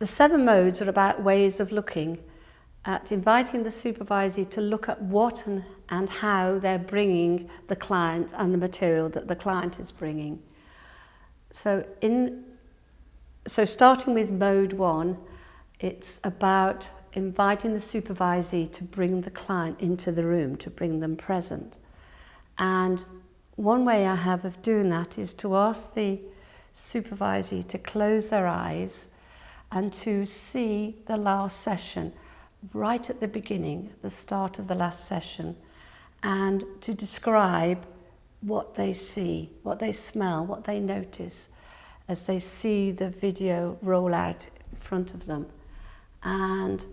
The 7 modes are about ways of looking at inviting the supervisee to look at what and how they're bringing the client and the material that the client is bringing. So starting with mode 1, it's about inviting the supervisee to bring the client into the room, to bring them present. And one way I have of doing that is to ask the supervisee to close their eyes and to see the last session right at the beginning, the start of the last session, and to describe what they see, what they smell, what they notice as they see the video roll out in front of them. And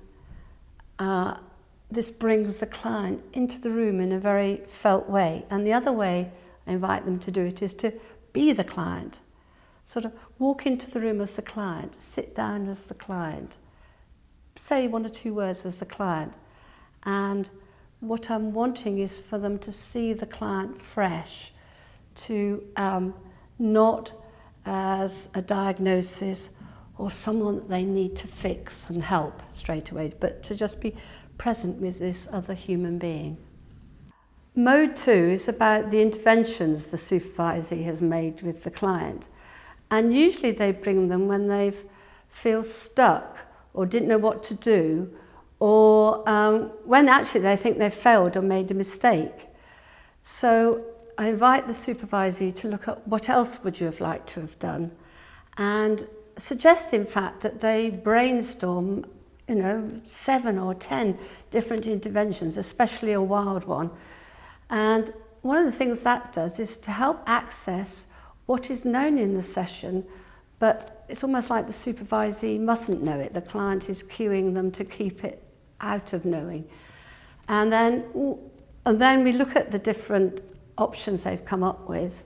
this brings the client into the room in a very felt way. And the other way I invite them to do it is to be the client. Sort of walk into the room as the client, sit down as the client, say 1 or 2 words as the client. And what I'm wanting is for them to see the client fresh, to not as a diagnosis or someone that they need to fix and help straight away, but to just be present with this other human being. Mode 2 is about the interventions the supervisee has made with the client. And usually they bring them when they feel stuck or didn't know what to do, or when actually they think they've failed or made a mistake. So I invite the supervisee to look at what else would you have liked to have done, and suggest in fact that they brainstorm 7 or 10 different interventions, especially a wild one. And one of the things that does is to help access what is known in the session, but it's almost like the supervisee mustn't know it. The client is cueing them to keep it out of knowing. And then we look at the different options they've come up with,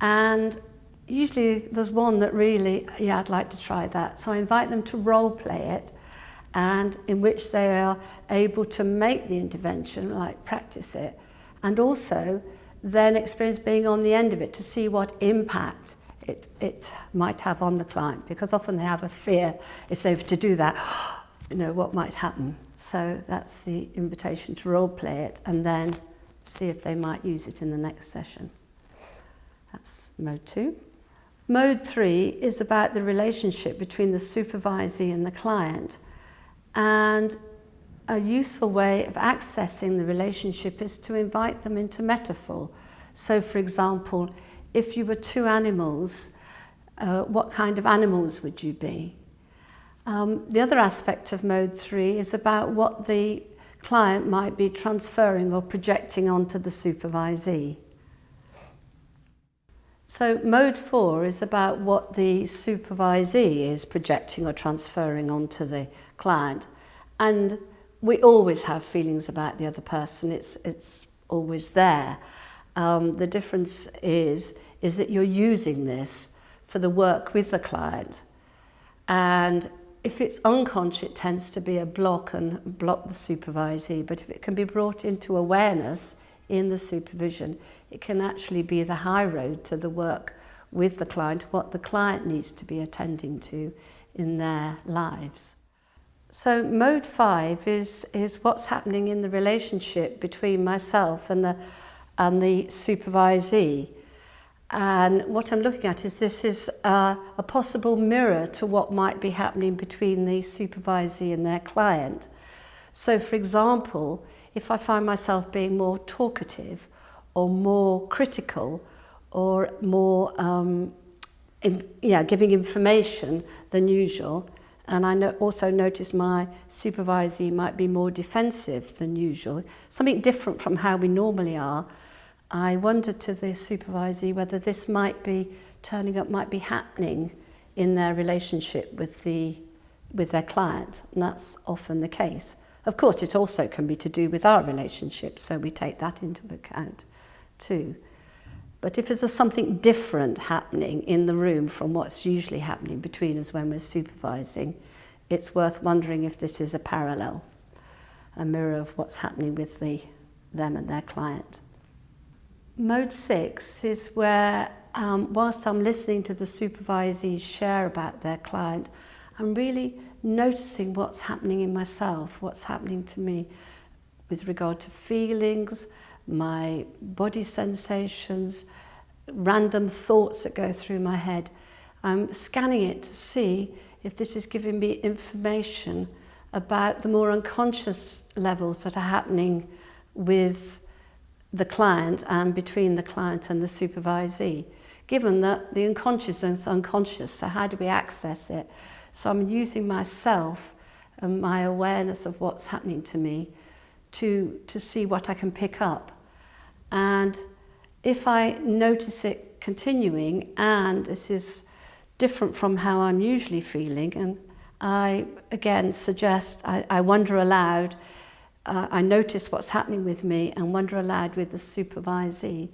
and usually there's one that really, I'd like to try that. So I invite them to role play it, and in which they are able to make the intervention, like practice it, and also then experience being on the end of it to see what impact it might have on the client, because often they have a fear if they have to do that, what might happen. So that's the invitation to role play it and then see if they might use it in the next session. That's mode 2. Mode 3 is about the relationship between the supervisee and the client. And a useful way of accessing the relationship is to invite them into metaphor. So, for example, if you were 2 animals, what kind of animals would you be? The other aspect of mode 3 is about what the client might be transferring or projecting onto the supervisee. So mode 4 is about what the supervisee is projecting or transferring onto the client. And we always have feelings about the other person. It's always there. The difference is that you're using this for the work with the client. And if it's unconscious, it tends to be a block and block the supervisee. But if it can be brought into awareness in the supervision, it can actually be the high road to the work with the client, what the client needs to be attending to in their lives. So mode 5 is what's happening in the relationship between myself and the supervisee. And what I'm looking at is this is a possible mirror to what might be happening between the supervisee and their client. So, for example, if I find myself being more talkative or more critical or more giving information than usual, and I also notice my supervisee might be more defensive than usual, something different from how we normally are, I wonder to the supervisee whether this might be turning up, might be happening in their relationship with their client, and that's often the case. Of course, it also can be to do with our relationship, so we take that into account too. But if there's something different happening in the room from what's usually happening between us when we're supervising, it's worth wondering if this is a parallel, a mirror of what's happening with them and their client. Mode 6 is where, whilst I'm listening to the supervisees share about their client, I'm really noticing what's happening in myself, what's happening to me with regard to feelings, my body sensations, random thoughts that go through my head. I'm scanning it to see if this is giving me information about the more unconscious levels that are happening with the client and between the client and the supervisee, given that the unconscious is unconscious, so how do we access it? So I'm using myself and my awareness of what's happening to me to see what I can pick up. And if I notice it continuing, and this is different from how I'm usually feeling, and I again suggest I wonder aloud, I notice what's happening with me and wonder aloud with the supervisee.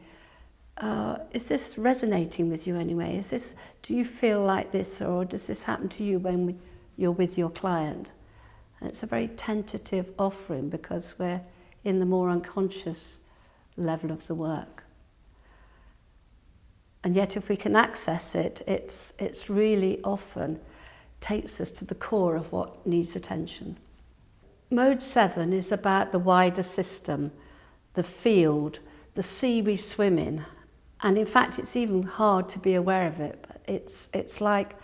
Is this resonating with you anyway? Do you feel like this, or does this happen to you when you're with your client? And it's a very tentative offering because we're in the more unconscious level of the work. And yet if we can access it, it's really often takes us to the core of what needs attention. Mode 7 is about the wider system, the field, the sea we swim in. And in fact, it's even hard to be aware of it. But it's like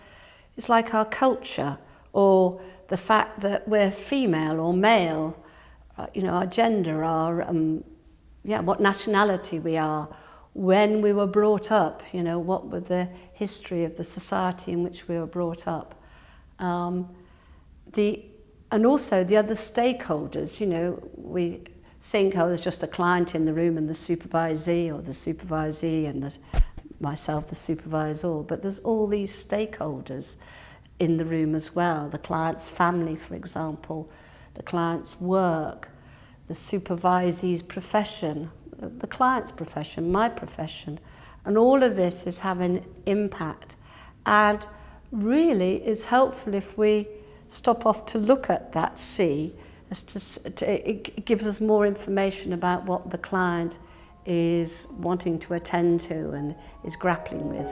our culture, or the fact that we're female or male, our gender, what nationality we are, when we were brought up, what were the history of the society in which we were brought up. And also the other stakeholders, we think, there's just a client in the room and the supervisee, or the supervisee and myself, the supervisor, but there's all these stakeholders in the room as well. The client's family, for example, the client's work, the supervisee's profession, the client's profession, my profession, and all of this is having impact. And really it's helpful if we stop off to look at that sea, it gives us more information about what the client is wanting to attend to and is grappling with.